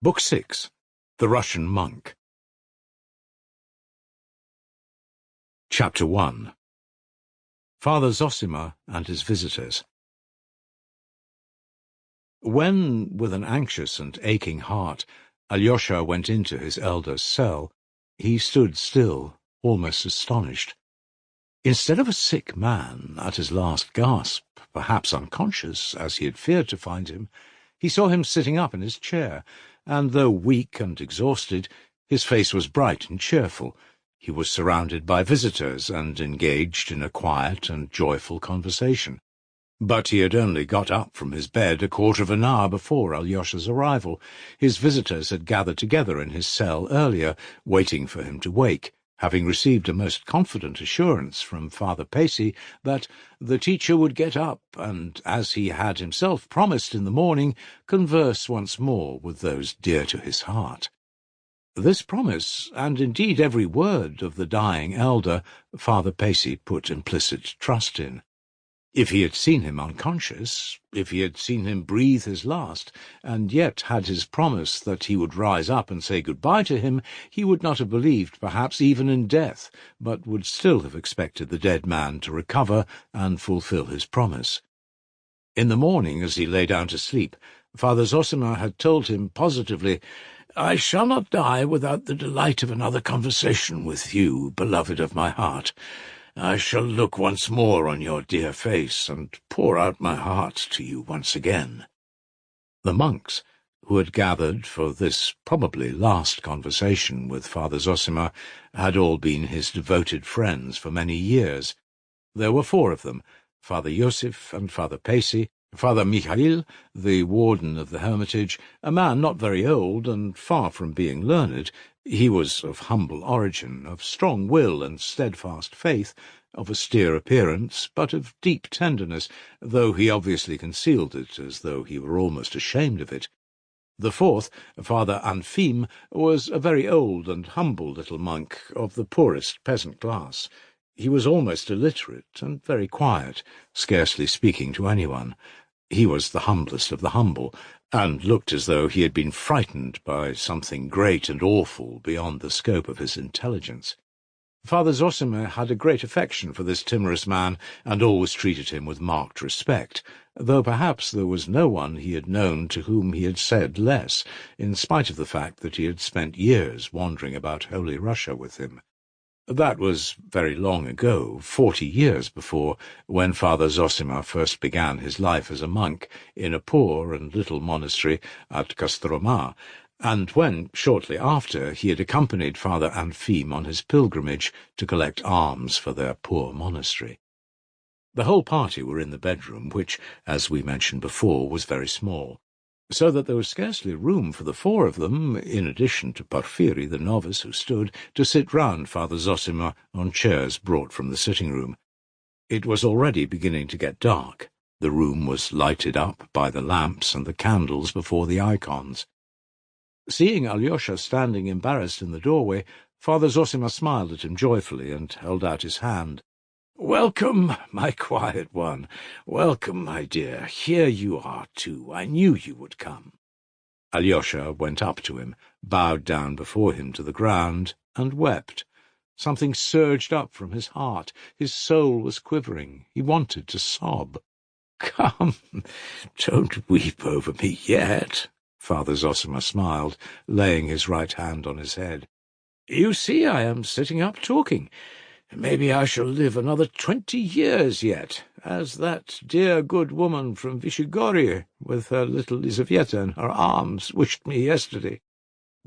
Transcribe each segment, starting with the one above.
Book 6. The Russian Monk. Chapter 1. Father Zossima and his visitors. When, with an anxious and aching heart, Alyosha went into his elder's cell, he stood still, almost astonished. Instead of a sick man at his last gasp, perhaps unconscious, as he had feared to find him, he saw him sitting up in his chair, and though weak and exhausted, his face was bright and cheerful. He was surrounded by visitors and engaged in a quiet and joyful conversation. But he had only got up from his bed a quarter of an hour before Alyosha's arrival. His visitors had gathered together in his cell earlier, waiting for him to wake, having received a most confident assurance from Father Pacy that the teacher would get up and, as he had himself promised in the morning, converse once more with those dear to his heart. This promise, and indeed every word of the dying elder, Father Pacy put implicit trust in. If he had seen him unconscious, if he had seen him breathe his last, and yet had his promise that he would rise up and say good-bye to him, he would not have believed, perhaps, even in death, but would still have expected the dead man to recover and fulfill his promise. In the morning, as he lay down to sleep, Father Zossima had told him positively, "I shall not die without the delight of another conversation with you, beloved of my heart. I shall look once more on your dear face and pour out my heart to you once again." The monks, who had gathered for this probably last conversation with Father Zossima, had all been his devoted friends for many years. There were 4 of them, Father Iosif and Father Pacy, Father Michail, the warden of the hermitage, a man not very old and far from being learned. He was of humble origin, of strong will and steadfast faith, of austere appearance, but of deep tenderness, though he obviously concealed it, as though he were almost ashamed of it. The 4th, Father Anfim, was a very old and humble little monk, of the poorest peasant class. He was almost illiterate and very quiet, scarcely speaking to anyone. He was the humblest of the humble, and looked as though he had been frightened by something great and awful beyond the scope of his intelligence. Father Zossima had a great affection for this timorous man, and always treated him with marked respect, though perhaps there was no one he had known to whom he had said less, in spite of the fact that he had spent years wandering about Holy Russia with him. That was very long ago, 40 years before, when Father Zossima first began his life as a monk in a poor and little monastery at Kostroma, and when, shortly after, he had accompanied Father Anfim on his pilgrimage to collect alms for their poor monastery. The whole party were in the bedroom, which, as we mentioned before, was very small, so that there was scarcely room for the 4 of them, in addition to Porphyry, the novice who stood, to sit round Father Zossima on chairs brought from the sitting-room. It was already beginning to get dark. The room was lighted up by the lamps and the candles before the icons. Seeing Alyosha standing embarrassed in the doorway, Father Zossima smiled at him joyfully and held out his hand. "Welcome, my quiet one. Welcome, my dear. Here you are, too. I knew you would come." Alyosha went up to him, bowed down before him to the ground, and wept. Something surged up from his heart. His soul was quivering. He wanted to sob. "Come, don't weep over me yet," Father Zossima smiled, laying his right hand on his head. "You see, I am sitting up talking. Maybe I shall live another 20 years yet, as that dear good woman from Vyshegorye, with her little Lizaveta in her arms, wished me yesterday.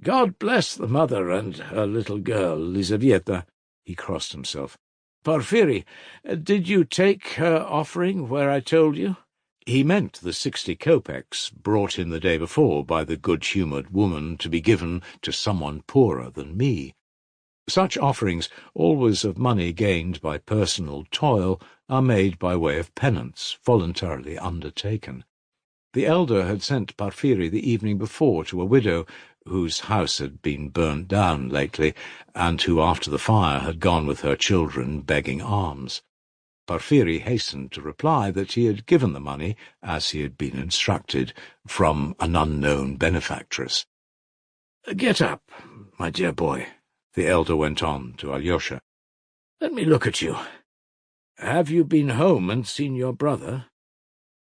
God bless the mother and her little girl, Lizaveta." He crossed himself. "Porphyry, did you take her offering where I told you?" He meant the 60 kopecks brought in the day before by the good-humoured woman to be given to someone poorer than me. Such offerings, always of money gained by personal toil, are made by way of penance, voluntarily undertaken. The elder had sent Porphyry the evening before to a widow, whose house had been burnt down lately, and who after the fire had gone with her children begging alms. Porphyry hastened to reply that he had given the money, as he had been instructed, from an unknown benefactress. Get up, my dear boy, the elder went on to Alyosha. Let me look at you. Have you been home and seen your brother?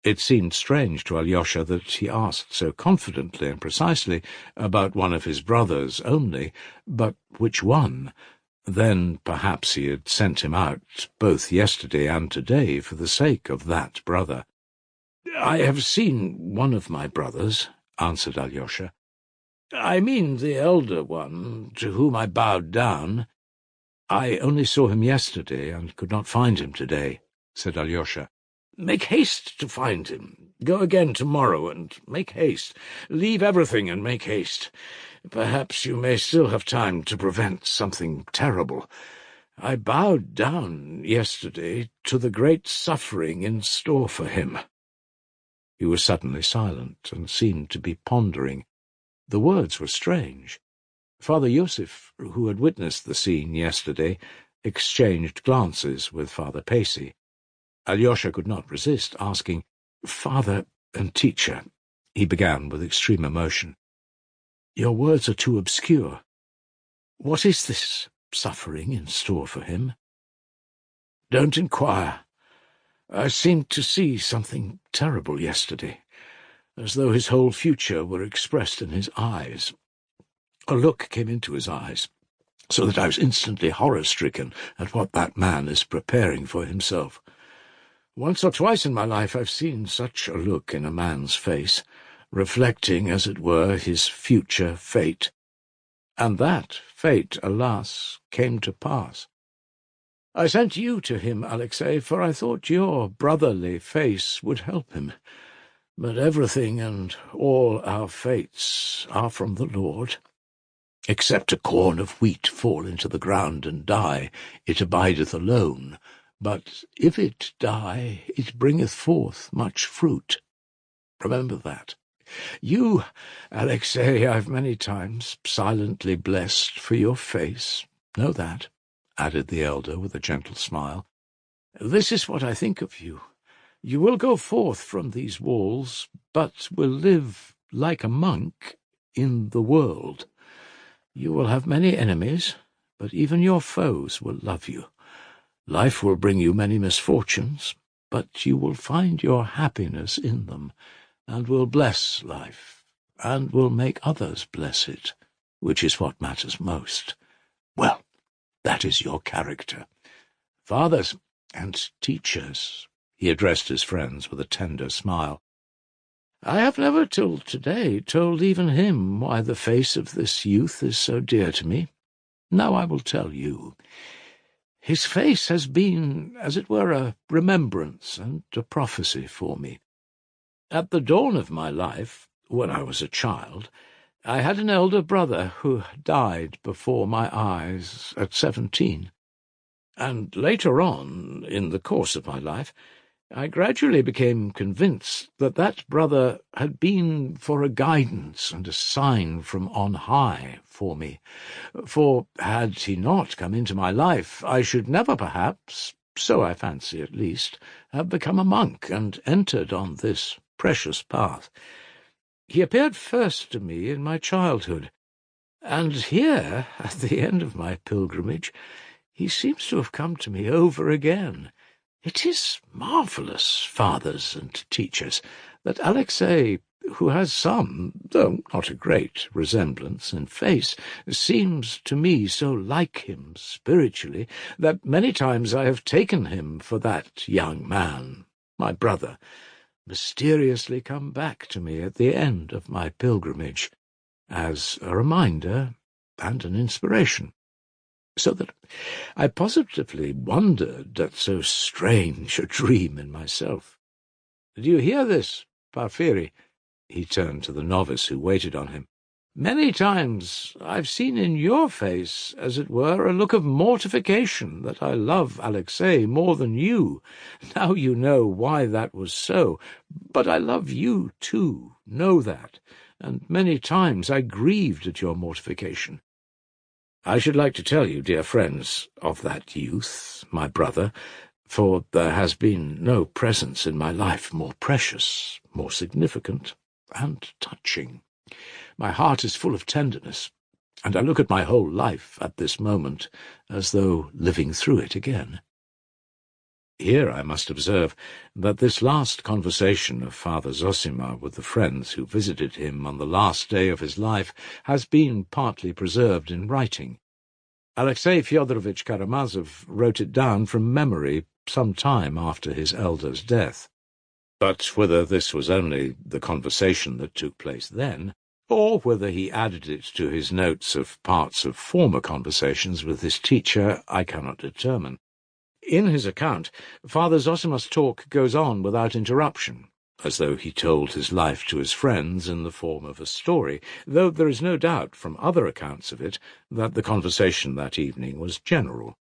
It seemed strange to Alyosha that he asked so confidently and precisely about one of his brothers only, but which one? Then perhaps he had sent him out both yesterday and today for the sake of that brother. I have seen one of my brothers, answered Alyosha. I mean the elder one, to whom I bowed down. I only saw him yesterday and could not find him today, said Alyosha. Make haste to find him. Go again tomorrow, and make haste. Leave everything and make haste. Perhaps you may still have time to prevent something terrible. I bowed down yesterday to the great suffering in store for him. He was suddenly silent and seemed to be pondering. The words were strange. Father Yosef, who had witnessed the scene yesterday, exchanged glances with Father Pacey. Alyosha could not resist asking, "Father and teacher," he began with extreme emotion, "your words are too obscure. What is this suffering in store for him?" "Don't inquire. I seemed to see something terrible yesterday, as though his whole future were expressed in his eyes. A look came into his eyes, so that I was instantly horror-stricken at what that man is preparing for himself. Once or twice in my life I've seen such a look in a man's face, reflecting, as it were, his future fate. And that fate, alas, came to pass. I sent you to him, Alexei, for I thought your brotherly face would help him. But everything and all our fates are from the Lord. Except a corn of wheat fall into the ground and die, it abideth alone. But if it die, it bringeth forth much fruit. Remember that. You, Alexei, I've many times silently blessed for your face. Know that," added the elder with a gentle smile. "This is what I think of you. You will go forth from these walls, but will live like a monk in the world. You will have many enemies, but even your foes will love you. Life will bring you many misfortunes, but you will find your happiness in them, and will bless life, and will make others bless it, which is what matters most. Well, that is your character. Fathers and teachers," he addressed his friends with a tender smile, "I have never till today told even him why the face of this youth is so dear to me. Now I will tell you. His face has been, as it were, a remembrance and a prophecy for me. At the dawn of my life, when I was a child, I had an elder brother who died before my eyes at 17. And later on, in the course of my life, I gradually became convinced that that brother had been for a guidance and a sign from on high for me. For had he not come into my life, I should never, perhaps, so I fancy at least, have become a monk and entered on this precious path. He appeared first to me in my childhood, and here, at the end of my pilgrimage, he seems to have come to me over again. It is marvellous, fathers and teachers, that Alexei, who has some, though not a great, resemblance in face, seems to me so like him spiritually that many times I have taken him for that young man, my brother, mysteriously come back to me at the end of my pilgrimage, as a reminder and an inspiration. So that I positively wondered at so strange a dream in myself. Do you hear this, Porphyry?" He turned to the novice who waited on him. "Many times I've seen in your face, as it were, a look of mortification that I love Alexei more than you. Now you know why that was so. But I love you too, know that, and many times I grieved at your mortification. I should like to tell you, dear friends, of that youth, my brother, for there has been no presence in my life more precious, more significant, and touching. My heart is full of tenderness, and I look at my whole life at this moment as though living through it again." Here I must observe that this last conversation of Father Zossima with the friends who visited him on the last day of his life has been partly preserved in writing. Alexei Fyodorovitch Karamazov wrote it down from memory some time after his elder's death. But whether this was only the conversation that took place then, or whether he added it to his notes of parts of former conversations with his teacher, I cannot determine. In his account, Father Zossima's talk goes on without interruption, as though he told his life to his friends in the form of a story, though there is no doubt from other accounts of it that the conversation that evening was general.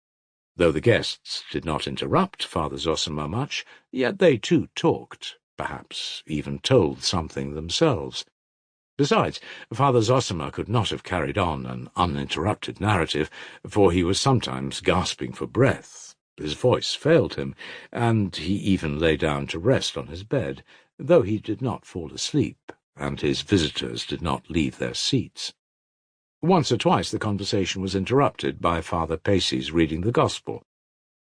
Though the guests did not interrupt Father Zossima much, yet they too talked, perhaps even told something themselves. Besides, Father Zossima could not have carried on an uninterrupted narrative, for he was sometimes gasping for breath. His voice failed him, and he even lay down to rest on his bed, though he did not fall asleep, and his visitors did not leave their seats. Once or twice the conversation was interrupted by Father Pacy's reading the Gospel.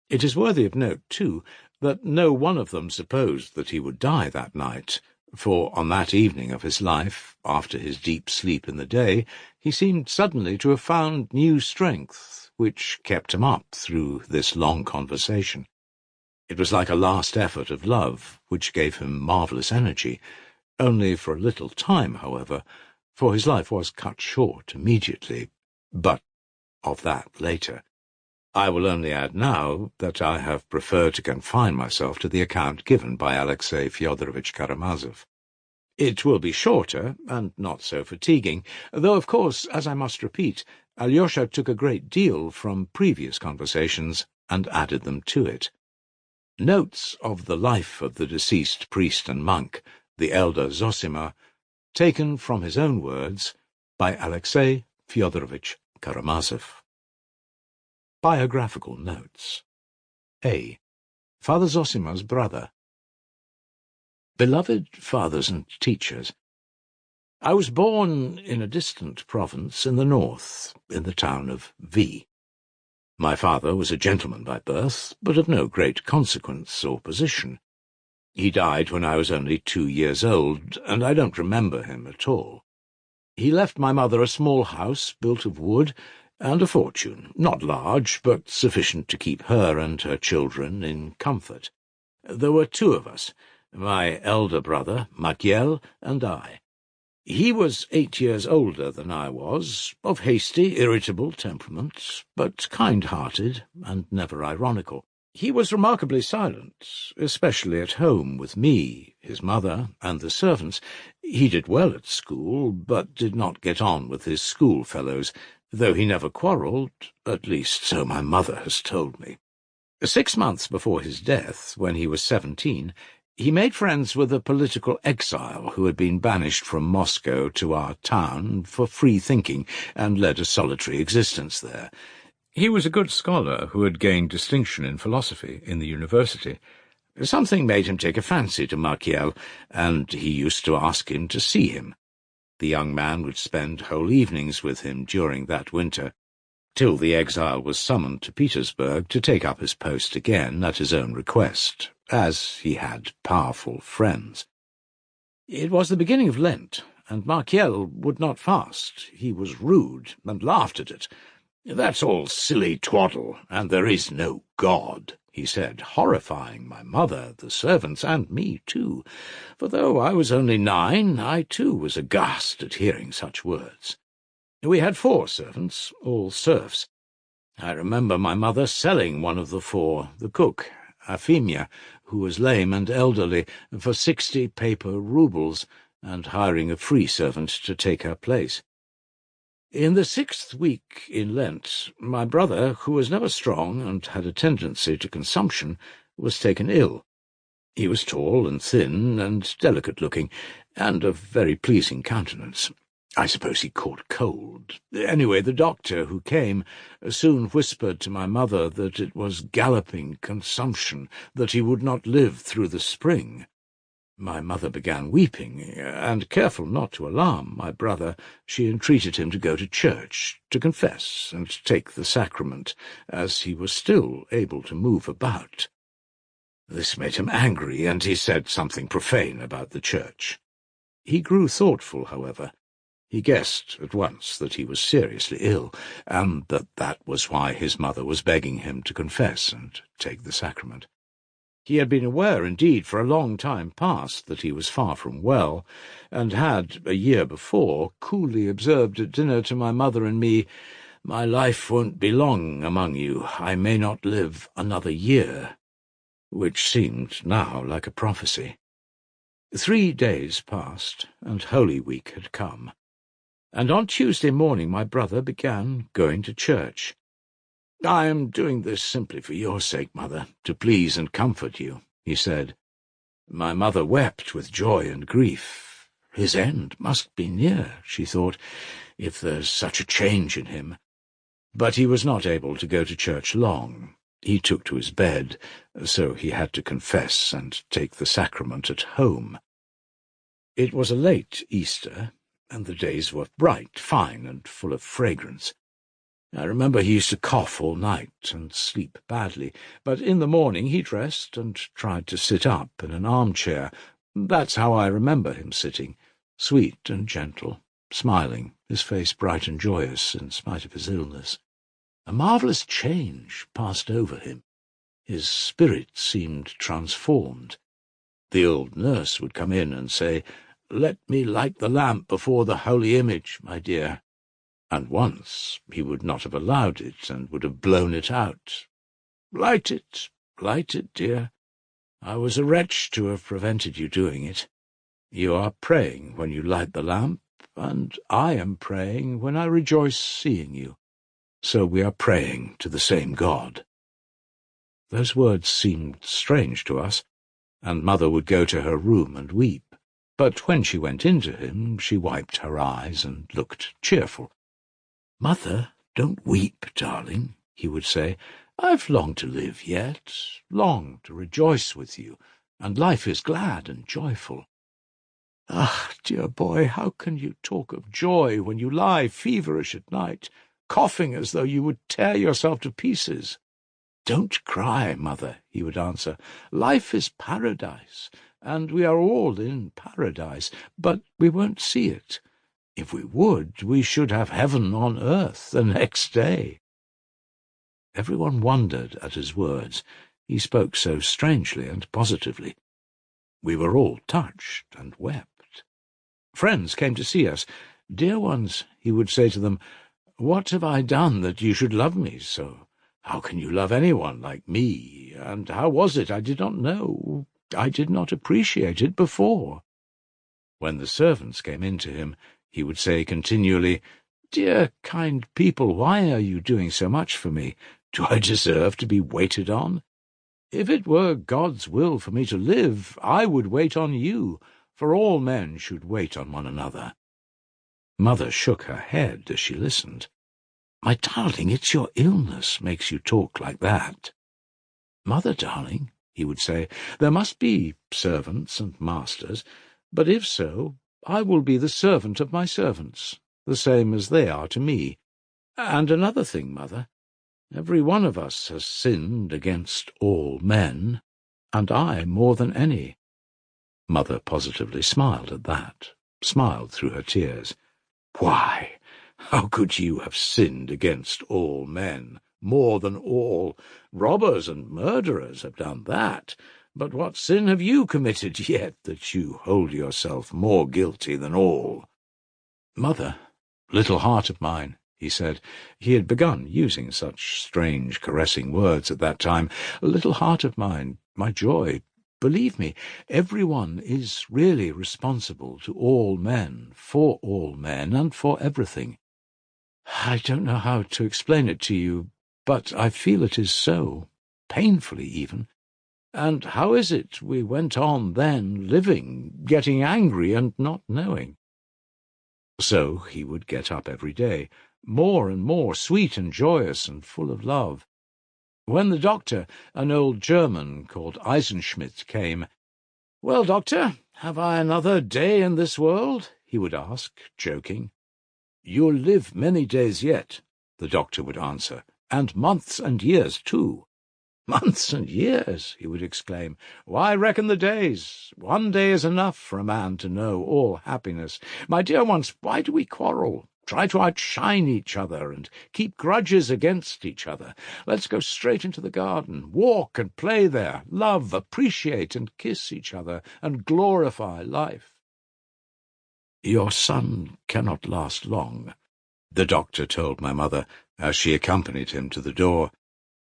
It is worthy of note, too, that no one of them supposed that he would die that night, for on that evening of his life, after his deep sleep in the day, he seemed suddenly to have found new strength, which kept him up through this long conversation. It was like a last effort of love, which gave him marvellous energy, only for a little time, however, for his life was cut short immediately, but of that later. I will only add now that I have preferred to confine myself to the account given by Alexei Fyodorovitch Karamazov. It will be shorter, and not so fatiguing, though, of course, as I must repeat, Alyosha took a great deal from previous conversations and added them to it. Notes of the life of the deceased priest and monk, the elder Zossima, taken from his own words by Alexei Fyodorovitch Karamazov. Biographical notes. A. Father Zossima's brother. Beloved fathers and teachers, I was born in a distant province in the north, in the town of V. My father was a gentleman by birth, but of no great consequence or position. He died when I was only 2 years old, and I don't remember him at all. He left my mother a small house built of wood, and a fortune, not large, but sufficient to keep her and her children in comfort. There were 2 of us, my elder brother, Maciel, and I. He was 8 years older than I was, of hasty, irritable temperament, but kind-hearted and never ironical. He was remarkably silent, especially at home with me, his mother, and the servants. He did well at school, but did not get on with his schoolfellows, though he never quarrelled, at least so my mother has told me. 6 months before his death, when he was 17, he made friends with a political exile who had been banished from Moscow to our town for free thinking and led a solitary existence there. He was a good scholar who had gained distinction in philosophy in the university. Something made him take a fancy to Maciel, and he used to ask him to see him. The young man would spend whole evenings with him during that winter, till the exile was summoned to Petersburg to take up his post again at his own request, as he had powerful friends. It was the beginning of Lent, and Maciel would not fast. He was rude, and laughed at it. "That's all silly twaddle, and there is no God," he said, horrifying my mother, the servants, and me too, for though I was only 9, I too was aghast at hearing such words. We had 4 servants, all serfs. I remember my mother selling one of the 4, the cook, Afimya, who was lame and elderly, for 60 paper roubles, and hiring a free servant to take her place. In the 6th week in Lent, my brother, who was never strong and had a tendency to consumption, was taken ill. He was tall and thin and delicate-looking, and of very pleasing countenance. I suppose he caught cold. Anyway, the doctor who came soon whispered to my mother that it was galloping consumption, that he would not live through the spring. My mother began weeping, and, careful not to alarm my brother, she entreated him to go to church, to confess, and take the sacrament, as he was still able to move about. This made him angry, and he said something profane about the church. He grew thoughtful, however. He guessed at once that he was seriously ill, and that was why his mother was begging him to confess and take the sacrament. He had been aware, indeed, for a long time past that he was far from well, and had, a year before, coolly observed at dinner to my mother and me, "My life won't be long among you. I may not live another year," which seemed now like a prophecy. 3 days passed, and Holy Week had come, and on Tuesday morning my brother began going to church. "I am doing this simply for your sake, Mother, to please and comfort you," he said. My mother wept with joy and grief. His end must be near, she thought, if there's such a change in him. But he was not able to go to church long. He took to his bed, so he had to confess and take the sacrament at home. It was a late Easter, and the days were bright, fine, and full of fragrance. I remember he used to cough all night and sleep badly, but in the morning he dressed and tried to sit up in an armchair. That's how I remember him sitting, sweet and gentle, smiling, his face bright and joyous in spite of his illness. A marvellous change passed over him. His spirit seemed transformed. The old nurse would come in and say, "Let me light the lamp before the holy image, my dear." And once he would not have allowed it, and would have blown it out. Light it, dear. I was a wretch to have prevented you doing it. You are praying when you light the lamp, and I am praying when I rejoice seeing you. So we are praying to the same God." Those words seemed strange to us, and Mother would go to her room and weep. But when she went in to him, she wiped her eyes and looked cheerful. "Mother, don't weep, darling," he would say. "I've long to live yet, long to rejoice with you, and life is glad and joyful." "Ah, dear boy, how can you talk of joy when you lie feverish at night, coughing as though you would tear yourself to pieces?" "Don't cry, Mother," he would answer. "Life is paradise, and we are all in paradise, but we won't see it. If we would, we should have heaven on earth the next day." Everyone wondered at his words. He spoke so strangely and positively. We were all touched and wept. Friends came to see us. "Dear ones," he would say to them, "what have I done that you should love me so? How can you love anyone like me? And how was it I did not know? I did not appreciate it before." When the servants came in to him, he would say continually, "Dear, kind people, why are you doing so much for me? Do I deserve to be waited on? If it were God's will for me to live, I would wait on you, for all men should wait on one another." Mother shook her head as she listened. "My darling, it's your illness makes you talk like that." "Mother, darling," he would say, "there must be servants and masters, but if so, I will be the servant of my servants, the same as they are to me. And another thing, Mother, every one of us has sinned against all men, and I more than any." Mother positively smiled at that, smiled through her tears. "Why, how could you have sinned against all men? More than all. Robbers and murderers have done that. But what sin have you committed yet that you hold yourself more guilty than all?" "Mother, little heart of mine," he said. He had begun using such strange, caressing words at that time. "Little heart of mine, my joy, believe me, everyone is really responsible to all men, and for everything. I don't know how to explain it to you, but I feel it is so, painfully even. And how is it we went on then living, getting angry and not knowing?" So he would get up every day, more and more sweet and joyous and full of love. When the doctor, an old German called Eisenschmidt, came, "Well, doctor, "Have I another day in this world?" he would ask, joking. "You'll live many days yet," the doctor would answer, "and months and years too." "Months and years!" he would exclaim. "Why reckon the days? One day is enough for a man to know all happiness. My dear ones, why do we quarrel? Try to outshine each other and keep grudges against each other. Let's go straight into the garden, walk and play there, love, appreciate and kiss each other, and glorify life." "Your son cannot last long," the doctor told my mother as she accompanied him to the door.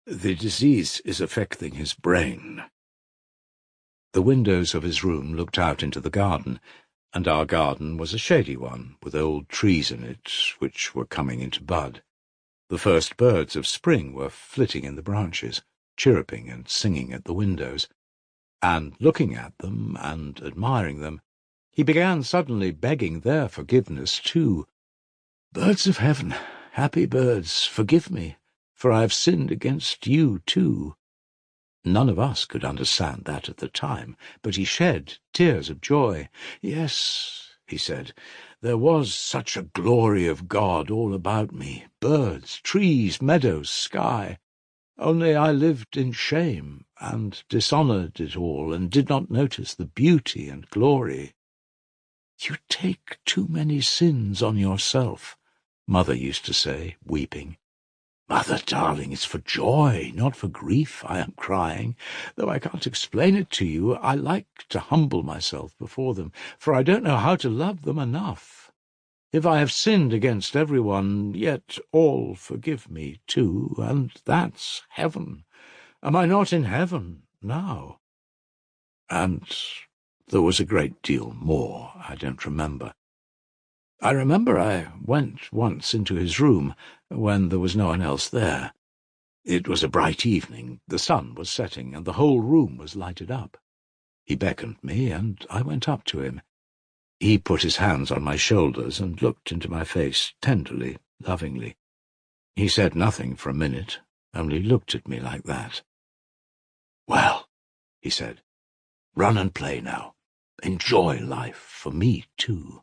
"The disease is affecting his brain." The windows of his room looked out into the garden, and our garden was a shady one, with old trees in it which were coming into bud. The first birds of spring were flitting in the branches, chirruping and singing at the windows, and looking at them and admiring them, he began suddenly begging their forgiveness too. "Birds of heaven, happy birds, forgive me, for I have sinned against you too." None of us could understand that at the time, but he shed tears of joy. "Yes," he said, "there was such a glory of God all about me, birds, trees, meadows, sky. Only I lived in shame and dishonoured it all, and did not notice the beauty and glory." "You take too many sins on yourself," Mother used to say, weeping. "Mother, darling, it's for joy, not for grief I am crying. Though I can't explain it to you, I like to humble myself before them, for I don't know how to love them enough. If I have sinned against everyone, yet all forgive me too, and that's heaven. Am I not in heaven now?" And there was a great deal more I don't remember. I remember I went once into his room when there was no one else there. It was a bright evening, the sun was setting, and the whole room was lighted up. He beckoned me, and I went up to him. He put his hands on my shoulders and looked into my face tenderly, lovingly. He said nothing for a minute, only looked at me like that. "Well," he said, "run and play now. Enjoy life for me too."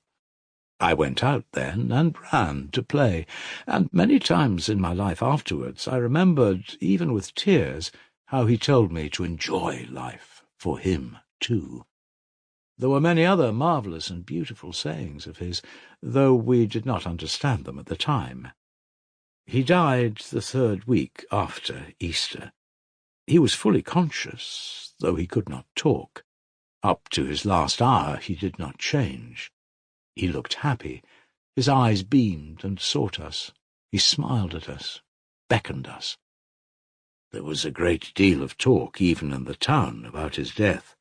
I went out then and ran to play, and many times in my life afterwards I remembered, even with tears, how he told me to enjoy life for him too. There were many other marvellous and beautiful sayings of his, though we did not understand them at the time. He died the 3rd week after Easter. He was fully conscious, though he could not talk. Up to his last hour he did not change. He looked happy. His eyes beamed and sought us. He smiled at us, beckoned us. There was a great deal of talk, even in the town, about his death.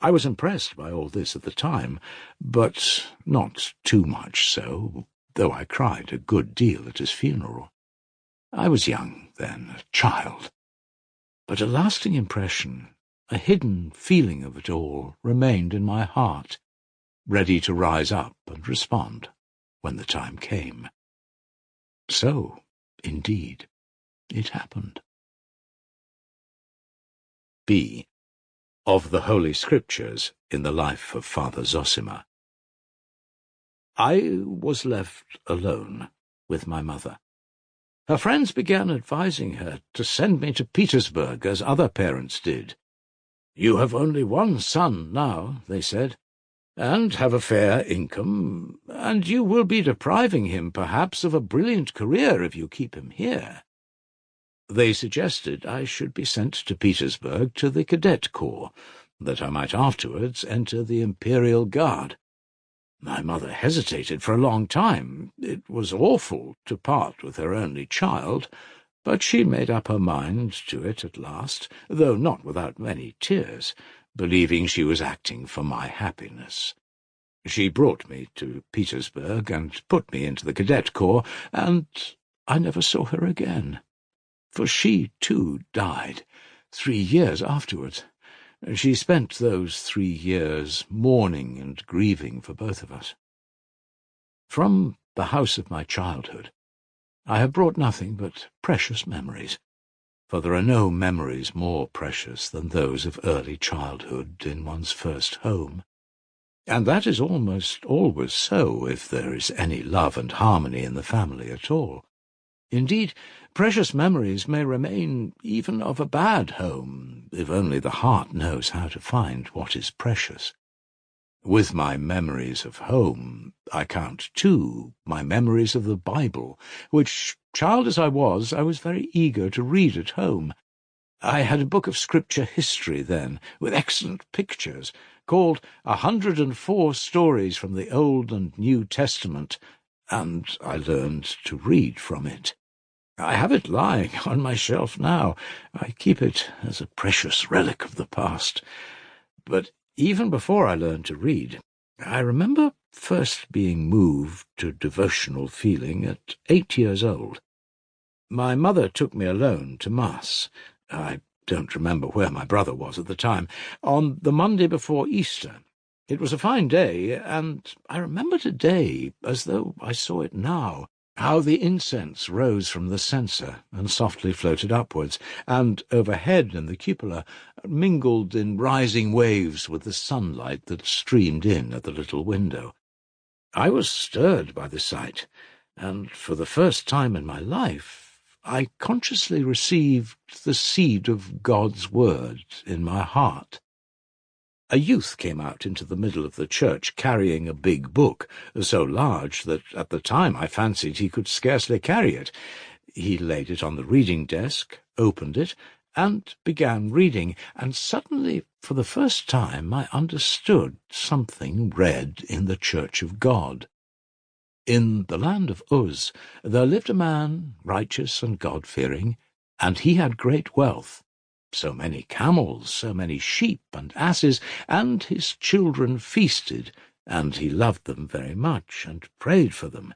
I was impressed by all this at the time, but not too much so, though I cried a good deal at his funeral. I was young then, a child. But a lasting impression, a hidden feeling of it all, remained in my heart, ready to rise up and respond when the time came. So, indeed, it happened. B. Of the Holy Scriptures in the life of Father Zossima. I was left alone with my mother. Her friends began advising her to send me to Petersburg as other parents did. "You have only one son now," they said, "and have a fair income, and you will be depriving him, perhaps, of a brilliant career if you keep him here." They suggested I should be sent to Petersburg to the Cadet Corps, that I might afterwards enter the Imperial Guard. My mother hesitated for a long time. It was awful to part with her only child, but she made up her mind to it at last, though not without many tears, believing she was acting for my happiness. She brought me to Petersburg and put me into the Cadet Corps, and I never saw her again. For she, too, died 3 years afterwards. She spent those 3 years mourning and grieving for both of us. From the house of my childhood, I have brought nothing but precious memories, for there are no memories more precious than those of early childhood in one's first home. And that is almost always so if there is any love and harmony in the family at all. Indeed, precious memories may remain even of a bad home, if only the heart knows how to find what is precious. With my memories of home, I count, too, my memories of the Bible, which, child as I was very eager to read at home. I had a book of scripture history then, with excellent pictures, called 104 Stories from the Old and New Testament, and I learned to read from it. I have it lying on my shelf now. I keep it as a precious relic of the past. But even before I learned to read, I remember first being moved to devotional feeling at 8 years old. My mother took me alone to Mass. I don't remember where my brother was at the time, on the Monday before Easter. It was a fine day, and I remember today, as though I saw it now, how the incense rose from the censer and softly floated upwards, and overhead in the cupola mingled in rising waves with the sunlight that streamed in at the little window. I was stirred by the sight, and for the first time in my life I consciously received the seed of God's word in my heart. A youth came out into the middle of the church carrying a big book, so large that at the time I fancied he could scarcely carry it. He laid it on the reading desk, opened it, and began reading, and suddenly, for the first time, I understood something read in the Church of God. In the land of Uz there lived a man, righteous and God-fearing, and he had great wealth. So many camels, so many sheep and asses, and his children feasted, and he loved them very much, and prayed for them.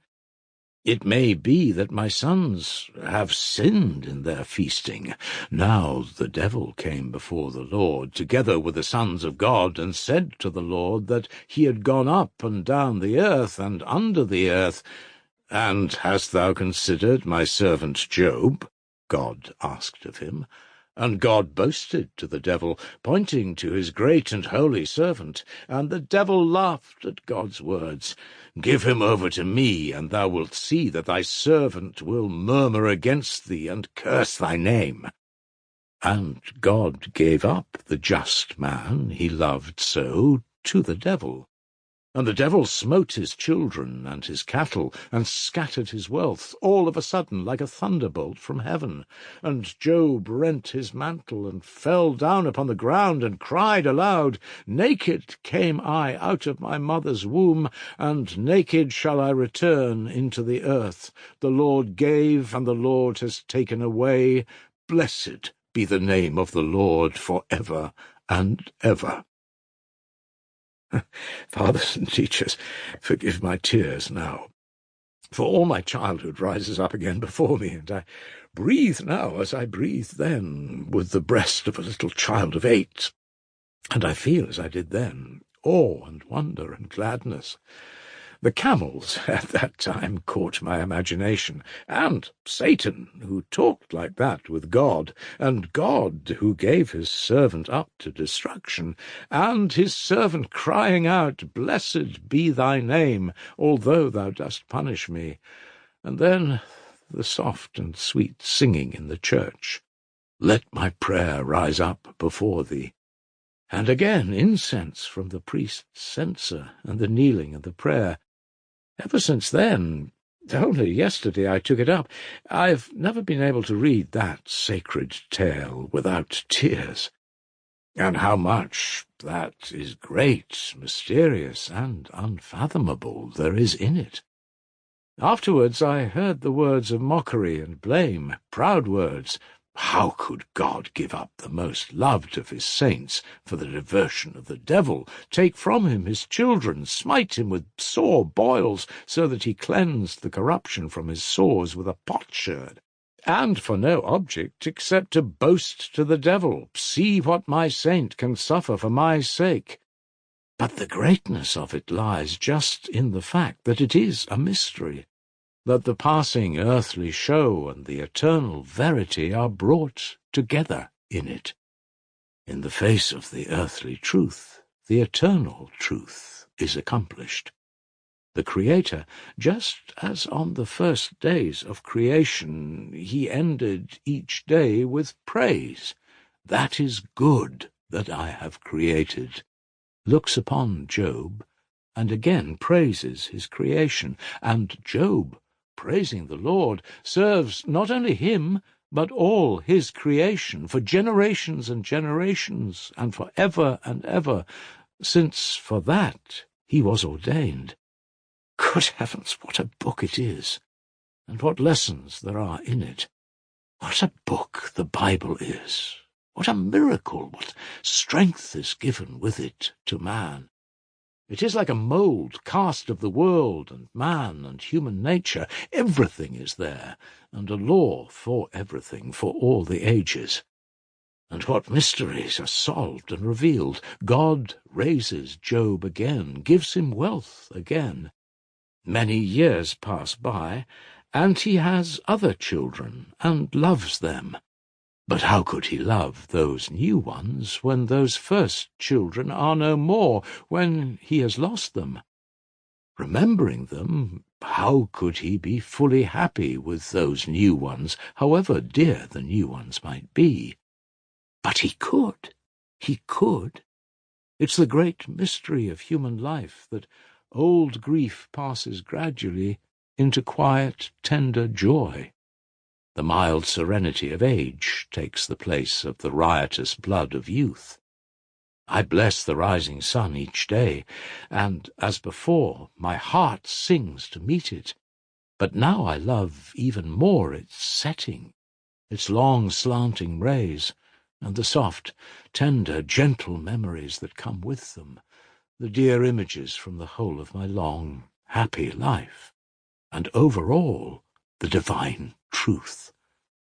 It may be that my sons have sinned in their feasting. Now the devil came before the Lord, together with the sons of God, and said to the Lord that he had gone up and down the earth and under the earth. And hast thou considered my servant Job? God asked of him. And God boasted to the devil, pointing to his great and holy servant, and the devil laughed at God's words. Give him over to me, and thou wilt see that thy servant will murmur against thee and curse thy name. And God gave up the just man he loved so to the devil. And the devil smote his children and his cattle, and scattered his wealth, all of a sudden, like a thunderbolt from heaven. And Job rent his mantle, and fell down upon the ground, and cried aloud, Naked came I out of my mother's womb, and naked shall I return into the earth. The Lord gave, and the Lord has taken away. Blessed be the name of the Lord for ever and ever. Fathers and teachers, forgive my tears now, for all my childhood rises up again before me, and I breathe now as I breathed then, with the breast of a little child of 8, and I feel as I did then, awe and wonder and gladness. The camels at that time caught my imagination, and Satan, who talked like that with God, and God, who gave his servant up to destruction, and his servant crying out, Blessed be thy name, although thou dost punish me. And then the soft and sweet singing in the church, Let my prayer rise up before thee. And again incense from the priest's censer, and the kneeling and the prayer. Ever since then, only yesterday I took it up, I've never been able to read that sacred tale without tears. And how much that is great, mysterious, and unfathomable there is in it. Afterwards I heard the words of mockery and blame, proud words. How could God give up the most loved of his saints for the diversion of the devil, take from him his children, smite him with sore boils, so that he cleansed the corruption from his sores with a potsherd, and for no object except to boast to the devil, See what my saint can suffer for my sake? But the greatness of it lies just in the fact that it is a mystery, that the passing earthly show and the eternal verity are brought together in it. In the face of the earthly truth, the eternal truth is accomplished. The Creator, just as on the first days of creation he ended each day with praise, "That is good that I have created," looks upon Job, and again praises his creation, and Job, praising the Lord, serves not only him, but all his creation, for generations and generations, and for ever and ever, since for that he was ordained. Good heavens, what a book it is, and what lessons there are in it. What a book the Bible is! What a miracle, what strength is given with it to man! It is like a mould cast of the world and man and human nature. Everything is there, and a law for everything, for all the ages. And what mysteries are solved and revealed! God raises Job again, gives him wealth again. Many years pass by, and he has other children, and loves them. But how could he love those new ones when those first children are no more, when he has lost them? Remembering them, how could he be fully happy with those new ones, however dear the new ones might be? But he could. He could. It's the great mystery of human life that old grief passes gradually into quiet, tender joy. The mild serenity of age takes the place of the riotous blood of youth. I bless the rising sun each day, and, as before, my heart sings to meet it. But now I love even more its setting, its long slanting rays, and the soft, tender, gentle memories that come with them, the dear images from the whole of my long, happy life, and over all the divine truth,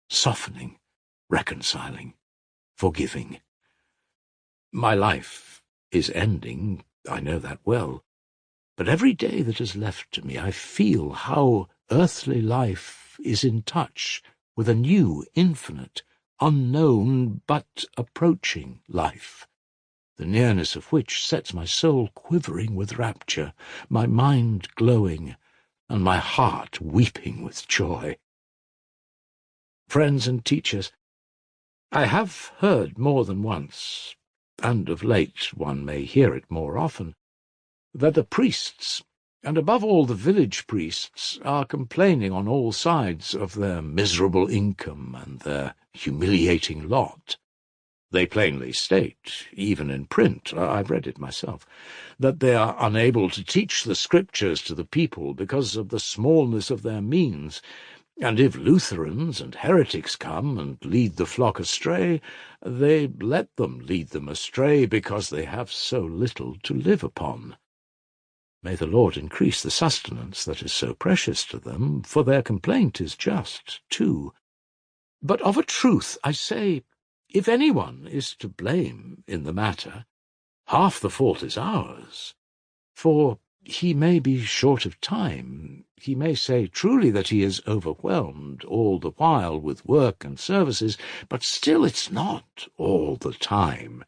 softening, reconciling, forgiving. My life is ending, I know that well, but every day that is left to me I feel how earthly life is in touch with a new, infinite, unknown, but approaching life, the nearness of which sets my soul quivering with rapture, my mind glowing, and my heart weeping with joy. Friends and teachers, I have heard more than once, and of late one may hear it more often, that the priests, and above all the village priests, are complaining on all sides of their miserable income and their humiliating lot. They plainly state, even in print, I've read it myself, that they are unable to teach the Scriptures to the people because of the smallness of their means, and if Lutherans and heretics come and lead the flock astray, they let them lead them astray because they have so little to live upon. May the Lord increase the sustenance that is so precious to them, for their complaint is just, too. But of a truth I say, if anyone is to blame in the matter, half the fault is ours, for he may be short of time. He may say truly that he is overwhelmed all the while with work and services, but still it's not all the time.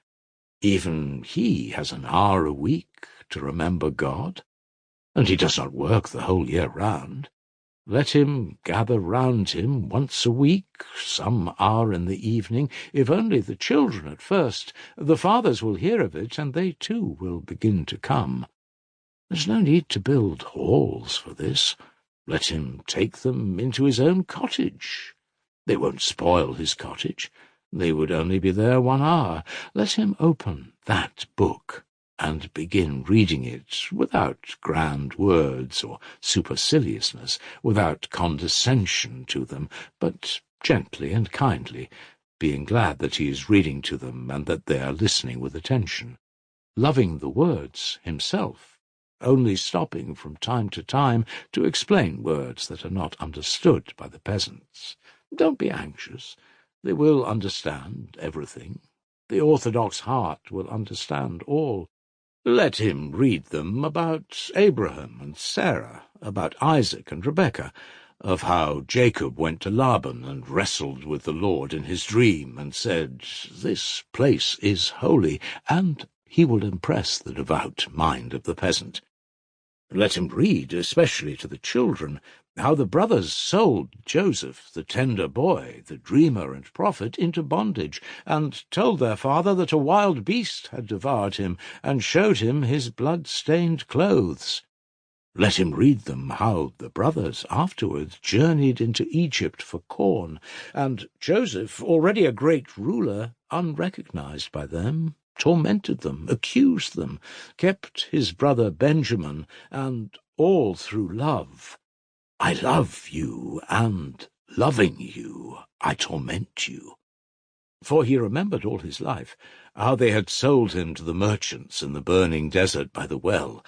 Even he has an hour a week to remember God, and he does not work the whole year round. Let him gather round him once a week, some hour in the evening, if only the children at first. The fathers will hear of it, and they too will begin to come. There's no need to build halls for this. Let him take them into his own cottage. They won't spoil his cottage. They would only be there 1 hour. Let him open that book and begin reading it without grand words or superciliousness, without condescension to them, but gently and kindly, being glad that he is reading to them and that they are listening with attention, loving the words himself, only stopping from time to time to explain words that are not understood by the peasants. Don't be anxious. They will understand everything. The orthodox heart will understand all. Let him read them about Abraham and Sarah, about Isaac and Rebekah, of how Jacob went to Laban and wrestled with the Lord in his dream and said, "This place is holy," and he will impress the devout mind of the peasant. Let him read, especially to the children, how the brothers sold Joseph, the tender boy, the dreamer and prophet, into bondage, and told their father that a wild beast had devoured him, and showed him his blood-stained clothes. Let him read them how the brothers afterwards journeyed into Egypt for corn, and Joseph, already a great ruler, unrecognized by them, tormented them, accused them, kept his brother Benjamin, and all through love. I love you, and, loving you, I torment you. For he remembered all his life how they had sold him to the merchants in the burning desert by the well,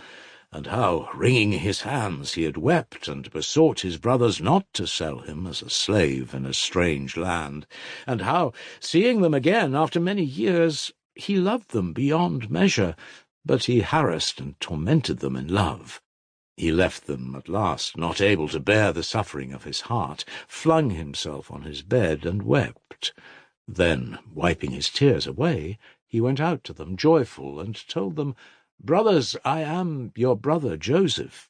and how, wringing his hands, he had wept and besought his brothers not to sell him as a slave in a strange land, and how, seeing them again after many years, he loved them beyond measure, but he harassed and tormented them in love. He left them at last, not able to bear the suffering of his heart, flung himself on his bed and wept. Then, wiping his tears away, he went out to them joyful, and told them, "Brothers, I am your brother Joseph."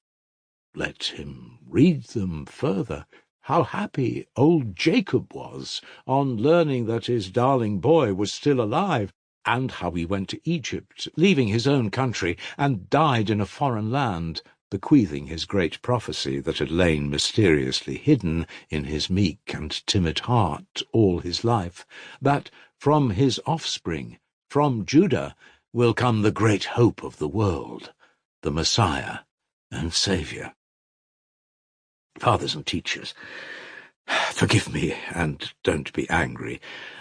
Let him read them further, how happy old Jacob was on learning that his darling boy was still alive, and how he went to Egypt, leaving his own country, and died in a foreign land, bequeathing his great prophecy that had lain mysteriously hidden in his meek and timid heart all his life, that from his offspring, from Judah, will come the great hope of the world, the Messiah and Saviour. Fathers and teachers, forgive me, and don't be angry,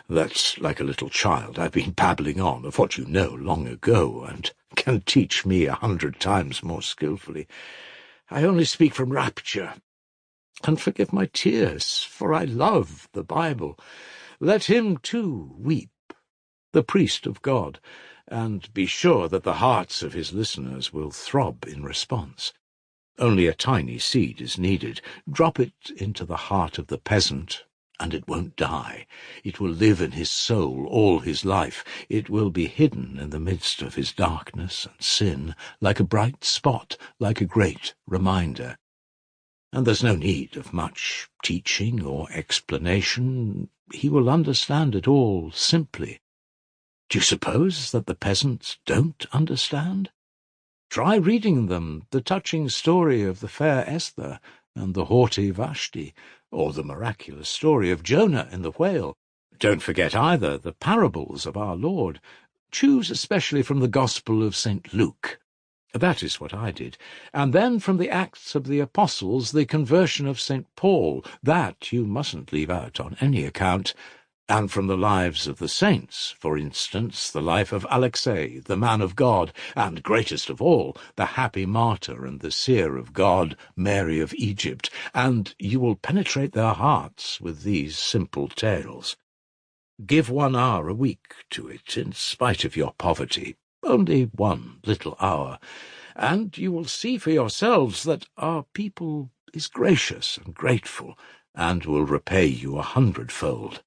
that, like a little child, I've been babbling on of what you know long ago, and can teach me 100 times more skilfully. I only speak from rapture, and forgive my tears, for I love the Bible. Let him too weep, the priest of God, and be sure that the hearts of his listeners will throb in response. Only a tiny seed is needed. Drop it into the heart of the peasant, and it won't die. It will live in his soul all his life. It will be hidden in the midst of his darkness and sin, like a bright spot, like a great reminder. And there's no need of much teaching or explanation. He will understand it all simply. Do you suppose that the peasants don't understand? Try reading them the touching story of the fair Esther and the haughty Vashti, or the miraculous story of Jonah in the whale. Don't forget either the parables of our Lord. Choose especially from the Gospel of St. Luke. That is what I did. And then from the Acts of the Apostles, the conversion of St. Paul. That you mustn't leave out on any account. And from the lives of the saints, for instance, the life of Alexei, the man of God, and, greatest of all, the happy martyr and the seer of God, Mary of Egypt, and you will penetrate their hearts with these simple tales. Give 1 hour a week to it, in spite of your poverty, only 1 little hour, and you will see for yourselves that our people is gracious and grateful, and will repay you 100-fold.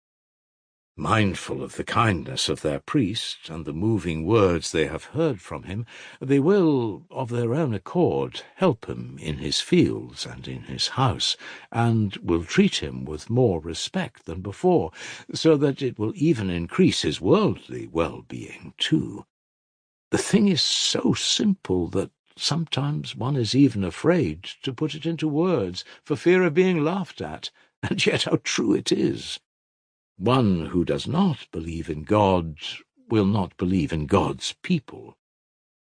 Mindful of the kindness of their priest and the moving words they have heard from him, they will, of their own accord, help him in his fields and in his house, and will treat him with more respect than before, so that it will even increase his worldly well-being too. The thing is so simple that sometimes one is even afraid to put it into words for fear of being laughed at, and yet how true it is. One who does not believe in God will not believe in God's people.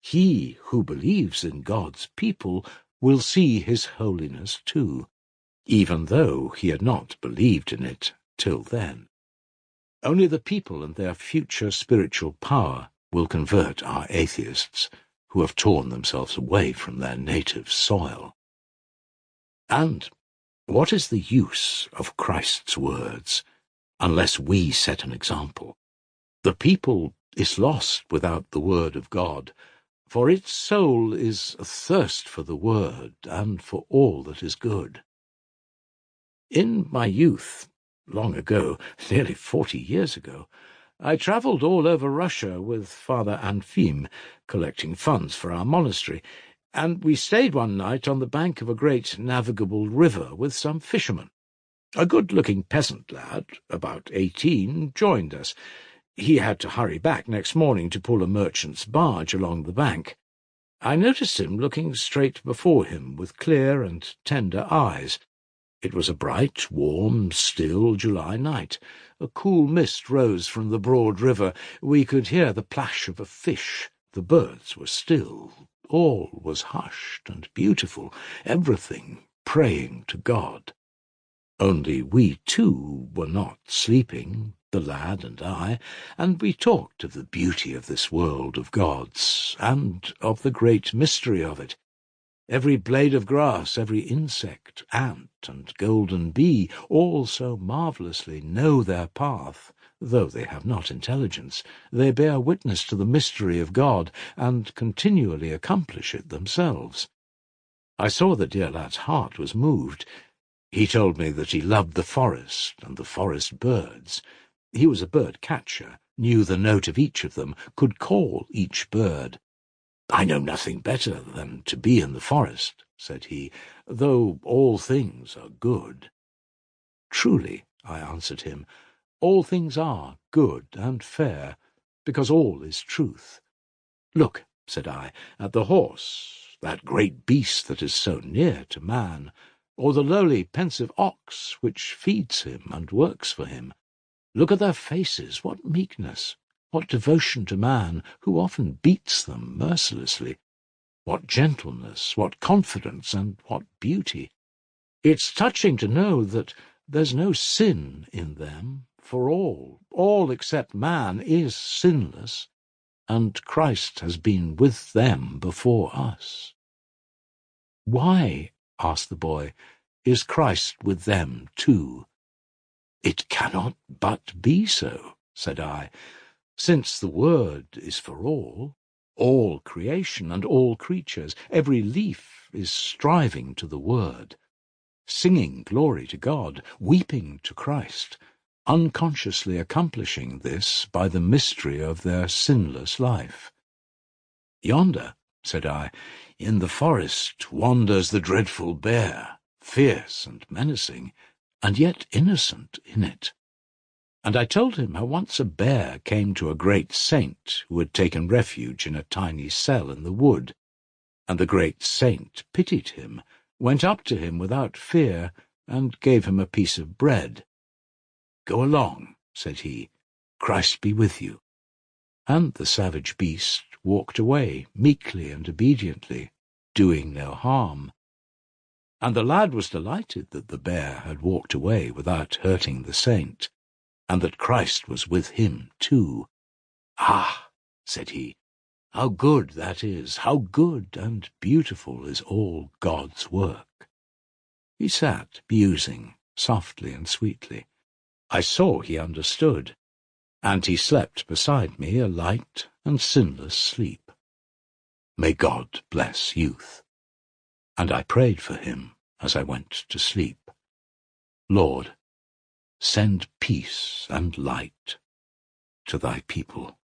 He who believes in God's people will see his holiness too, even though he had not believed in it till then. Only the people and their future spiritual power will convert our atheists, who have torn themselves away from their native soil. And what is the use of Christ's words, unless we set an example? The people is lost without the word of God, for its soul is athirst for the word and for all that is good. In my youth, long ago, nearly 40 years ago, I travelled all over Russia with Father Anfim, collecting funds for our monastery, and we stayed one night on the bank of a great navigable river with some fishermen. A good-looking peasant lad, about 18, joined us. He had to hurry back next morning to pull a merchant's barge along the bank. I noticed him looking straight before him with clear and tender eyes. It was a bright, warm, still July night. A cool mist rose from the broad river. We could hear the plash of a fish. The birds were still. All was hushed and beautiful, everything praying to God. Only we too were not sleeping, the lad and I, and we talked of the beauty of this world of God's, and of the great mystery of it. Every blade of grass, every insect, ant, and golden bee, all so marvellously know their path, though they have not intelligence. They bear witness to the mystery of God, and continually accomplish it themselves. I saw the dear lad's heart was moved. He told me that he loved the forest and the forest birds. He was a bird-catcher, knew the note of each of them, could call each bird. "I know nothing better than to be in the forest," said he, "though all things are good." "Truly," I answered him, "all things are good and fair, because all is truth." "Look," said I, "at the horse, that great beast that is so near to man, or the lowly, pensive ox which feeds him and works for him. Look at their faces, what meekness! What devotion to man, who often beats them mercilessly! What gentleness, what confidence, and what beauty! It's touching to know that there's no sin in them, for all except man is sinless, and Christ has been with them before us." "Why," asked the boy, "is Christ with them too?" "It cannot but be so," said I, "since the Word is for all creation and all creatures. Every leaf is striving to the Word, singing glory to God, weeping to Christ, unconsciously accomplishing this by the mystery of their sinless life." "Yonder," said I, "in the forest wanders the dreadful bear, fierce and menacing, and yet innocent in it." And I told him how once a bear came to a great saint who had taken refuge in a tiny cell in the wood, and the great saint pitied him, went up to him without fear, and gave him a piece of bread. "Go along," said he, "Christ be with you." And the savage beast walked away meekly and obediently, doing no harm. And the lad was delighted that the bear had walked away without hurting the saint, and that Christ was with him too. "Ah," said he, "how good that is, how good and beautiful is all God's work." He sat musing, softly and sweetly. I saw he understood, and he slept beside me a light and sinless sleep. May God bless youth. And I prayed for him as I went to sleep. Lord, send peace and light to thy people.